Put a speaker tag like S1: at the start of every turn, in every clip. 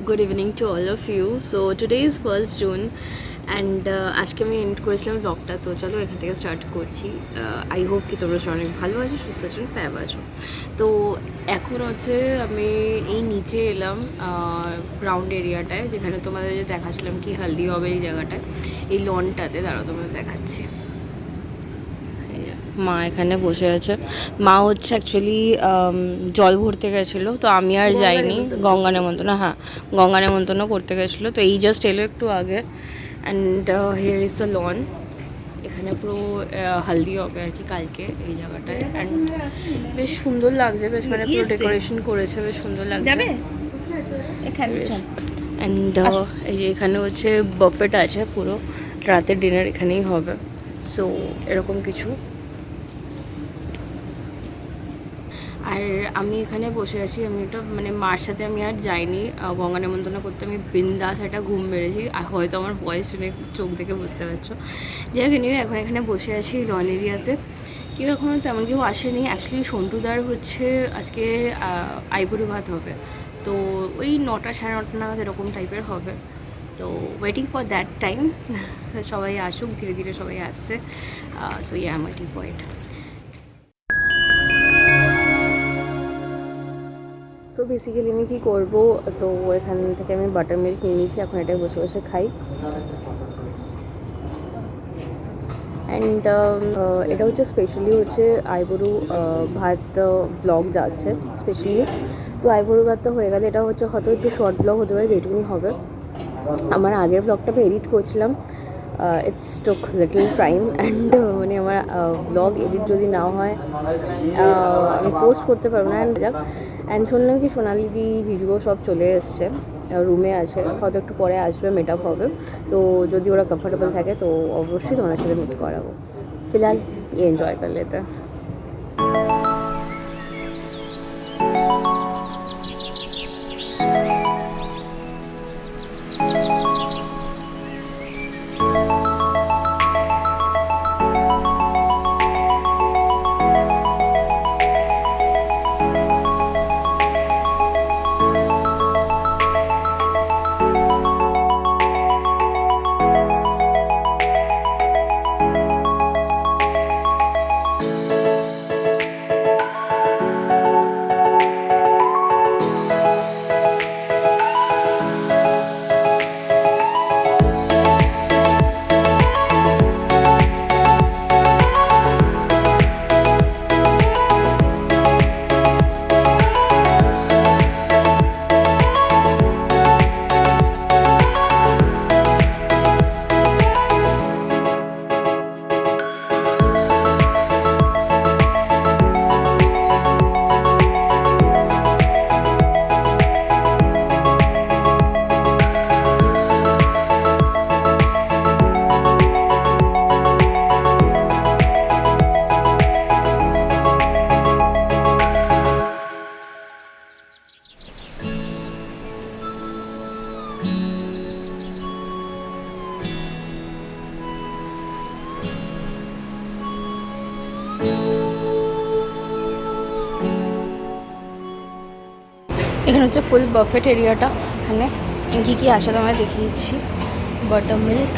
S1: good evening to all of you. So today is 1st June and আজকে আমি and করেছিলাম ব্লগটা, তো চলো এখান থেকে স্টার্ট করছি। আই হোপ কি তোমরা সবাই অনেক ভালো আছো, সুস্থ আছো, ফ্যাব আছো। তো এখন হচ্ছে আমি এই নিচে এলাম গ্রাউন্ড এরিয়াটায়, যেখানে তোমাদের যে দেখাচ্ছিলাম কি হালদি হবে এই জায়গাটায়, এই লনটাতে। দাঁড়াও তোমাদের দেখাচ্ছি। মা এখানে বসে আছে। মা হচ্ছে অ্যাকচুয়ালি জল ভরতে গেছিলো, তো আমি আর যাইনি। গঙ্গা নেমন্তন্ন, হ্যাঁ গঙ্গা নেমন্তন্ন করতে গেছিলো, তো এই জাস্ট এলো একটু আগে। And here is the lawn. এখানে পুরো হালদি হবে আর কি কালকে এই জায়গাটায়। অ্যান্ড বেশ সুন্দর লাগছে, বেশ মানে পুরো ডেকোরেশন করেছে, বেশ সুন্দর লাগছে। অ্যান্ড এই যে এখানে হচ্ছে বাফেট আছে, পুরো রাতের ডিনার এখানেই হবে। সো এরকম কিছু। আর আমি এখানে বসে আছি, আমি একটা মানে মার সাথে আমি আর যাইনি গঙ্গা নেমন্তন্ন করতে। আমি বিন্দাস একটা ঘুম বেড়েছি, আর হয়তো আমার ভয়েস শুনে চোখ দেখে বুঝতে পারছো। যাই হোক, নিয়ে এখন এখানে বসে আছি লন এরিয়াতে। কেউ এখনও তেমন কেউ আসেনি। অ্যাকচুয়ালি সন্টুদার হচ্ছে আজকে আইবুড়ো ভাত হবে, তো ওই 9টা সাড়ে 9টা নাগাদ এরকম টাইপের হবে। তো ওয়েটিং ফর দ্যাট টাইম। সবাই আসুক, ধীরে ধীরে সবাই আসছে। So I am waiting for it. So basically আমি কী করবো, তো এখান থেকে আমি বাটার মিল্ক নিয়ে নিয়েছি, এখন এটাই বসে বসে খাই। অ্যান্ড এটা হচ্ছে স্পেশালি হচ্ছে আইবুড়ো ভাত ব্লগ যাচ্ছে স্পেশালি। তো আইবুড়ো ভাতটা হয়ে গেলে এটা হচ্ছে হয়তো একটু শর্ট ব্লগ হতে পারে, যেটুকুনি হবে। আমার আগের ব্লগটা আমি এডিট করছিলাম, it's took little time. And মানে আমার ব্লগ এডিট যদি না হয় আমি পোস্ট করতে পারবো না। অ্যান্ড শুনলাম কি সোনালিদি জিজুও সব চলে এসছে, রুমে আছে, হয়তো একটু পরে আসবে, মেট আপ হবে। তো যদি ওরা কমফর্টেবল থাকে তো অবশ্যই তোমাদের সাথে মিট করাবো। ফিলহাল এনজয় কর লেতে। এখানে হচ্ছে ফুল বাফেট এরিয়াটা। এখানে কী কী আসে তোমায় দেখিয়ে দিচ্ছি। বাটার মিল্ক,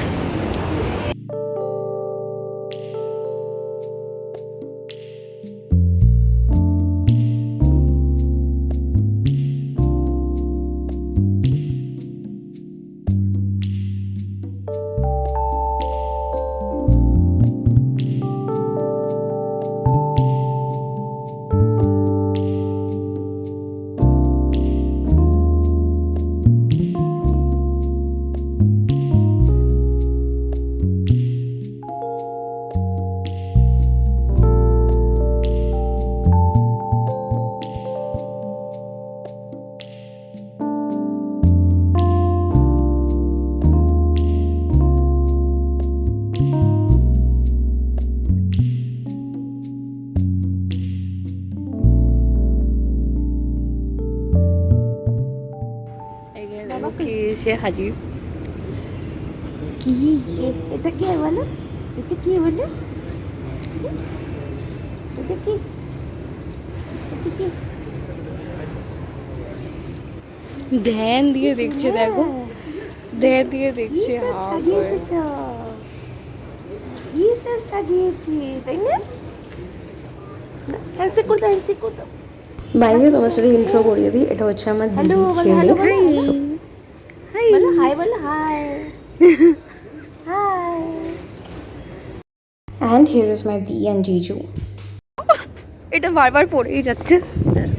S1: এসে হাজির।
S2: কি এটা কি বলো, এটা কি বলো, এটা কি, এটা কি?
S1: ধ্যান দিয়ে দেখছে, দেখো ধ্যান দিয়ে দেখছে।
S2: কি সব
S1: হা
S2: সাজিয়েছে
S1: করে।
S2: সব, কি সব সাজিয়েছে, তাই না? হ্যান্ডশেক করতো, হ্যান্ডশেক করতো।
S1: বাইরে তোমার সাথে ইন্ট্রো করিয়ে দিই, এটা হচ্ছে আমার
S2: হ্যালো
S1: দিদির
S2: বলো,
S1: ছেলে।
S2: হ্যালো বলো,
S1: হাই
S2: বলো হাই, বলো hi, hi.
S1: And here is my দি অ্যান্ড জিজু। এটা বারবার পড়েই যাচ্ছে।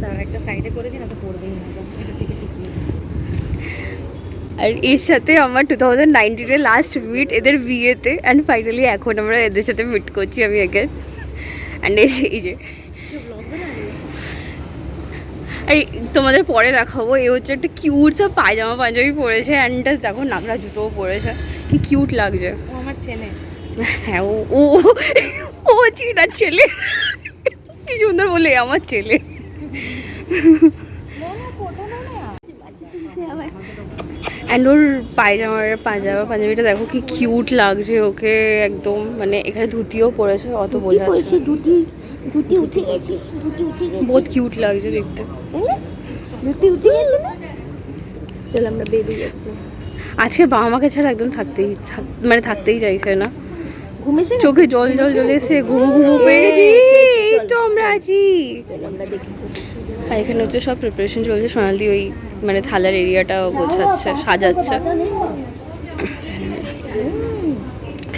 S2: তার একটা সাইডে করে দিন, তো পড়বেই না, যখন এটা থেকে টিকিয়ে দিচ্ছি।
S1: আর এর সাথে আমার 2019-এর লাস্ট মিট এদের বিয়েতে, অ্যান্ড ফাইনালি এখন আমরা এদের সাথে মিট করছি আমি একে। অ্যান্ড এই যে আর তোমাদের পরে দেখাবো, এ হচ্ছে একটা কিউট সব পায়জামা পাঞ্জাবি পরেছে, অ্যান্ড দেখো নাগরা জুতোও পরেছে, কি কিউট লাগছে।
S2: ও আমার ছেলে।
S1: হ্যাঁ ও ও ও চিনার ছেলে, কি সুন্দর বলে আমার ছেলে। অ্যান্ড ওর পাঞ্জাবিটা দেখো কি কিউট লাগছে ওকে একদম, মানে এখানে ধুতিও পরেছে, অত বোঝা যাচ্ছে না।
S2: ধুতি উঠে গেছে, ধুতি উঠে গেছে,
S1: বহুত কিউট লাগছে দেখতে।
S2: তাই না? ধুতি উঠে গেছে না? চল আমরা বেরিয়ে যাচ্ছি।
S1: আজকে বাবা মাকে ছাড়া একদম মানে থাকতেই চাইছে না,
S2: ঘুমেছে না?
S1: চোখে জল জল জ্বলে এসে ঘুমো ঘুমো পেয়েছি। এই তো আমরা আছি।
S2: চল আমরা দেখি।
S1: আর এখানে হচ্ছে সব প্রিপারেশন চলছে, সোনালি ওই মানে থালার এরিয়াটা গোছাচ্ছে, সাজাচ্ছে।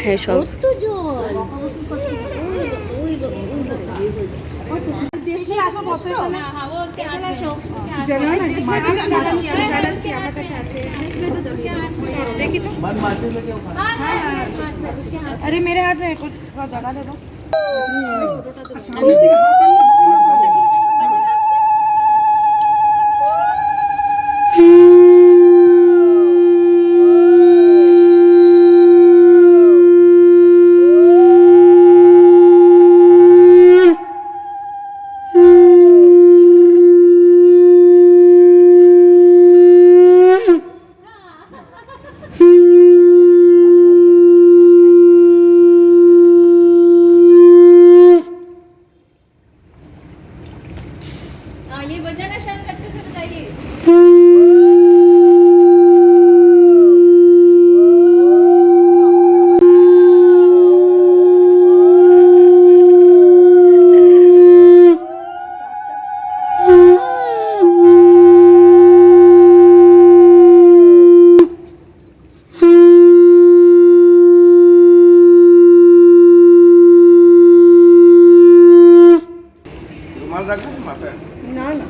S1: হ্যাঁ সব
S2: কত জল। বেশি আসো, কত এখানে? এখানে আসো। দেখি তো। अरे मेरे हाथ में कुछ जगह दे दो।
S3: ये बजाना शंख अच्छे से बजाइए।
S4: রুমাল রাখবেন মাথায়?
S2: না না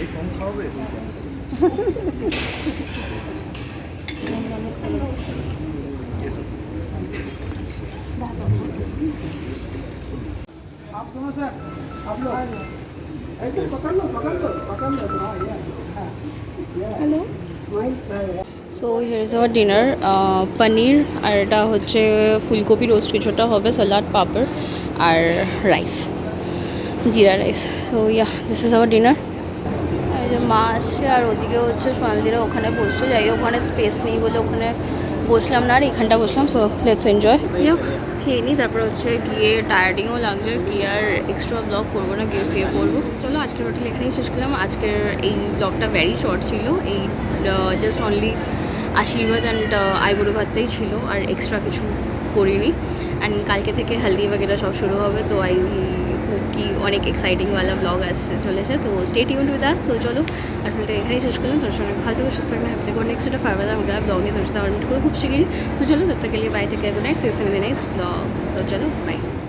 S4: এই কম খাওয়াবে? आप दोनों सर, आप लोग ऐसे पकड़ लो, पकड़ लो, पकड़ लो। हाँ ये hello
S1: so here is our dinner. Paneer, আর এটা হচ্ছে ফুলকপি রোস্ট কিছুটা হবে, সালাড, পাপড় আর রাইস, জিরা rice. So yeah, this is our dinner. এই যে মা আসছে, আর ওদিকে হচ্ছে সোনালিরা ওখানে বসছে, যাই ওখানে স্পেস নেই বলে ওখানে বসলাম না, আর এখানটা বসলাম। So let's enjoy. যাই খেয়ে নিই, তারপর হচ্ছে গিয়ে টায়ার্ডিংও লাগছে, গিয়ে আর এক্সট্রা ব্লগ করবো না, গিয়ে শুয়ে পড়বো। চলো আজকের হোটেল এখানেই শেষ করলাম। আজকের এই ব্লগটা ভেরি শর্ট ছিল, এই জাস্ট অনলি আশীর্বাদ অ্যান্ড আইবুড়ো ভাতটাই ছিল, আর এক্সট্রা কিছু করিনি। অ্যান্ড কালকে থেকে হলদি বাগেরা সব শুরু হবে, তো আই হোপ কি অনেক এক্সাইটিংওয়ালা ব্লগ আসছে চলেছে, তো স্টে টিউনড উইথ আস। তো চলো আজকেরটা এখানেই শেষ করলাম। তোর সঙ্গে ভালো থেকে সুস্থ থাকবে, হ্যাপি থেকে নেক্সট একটা ফার্দার আমাকে ব্লগ নিয়ে তোর সাথে আবার মিট করবো খুব শিগগিরই। তো চলো তব তক के लिए bye, take care, good night, see you soon in the next blog. So चलो बाय।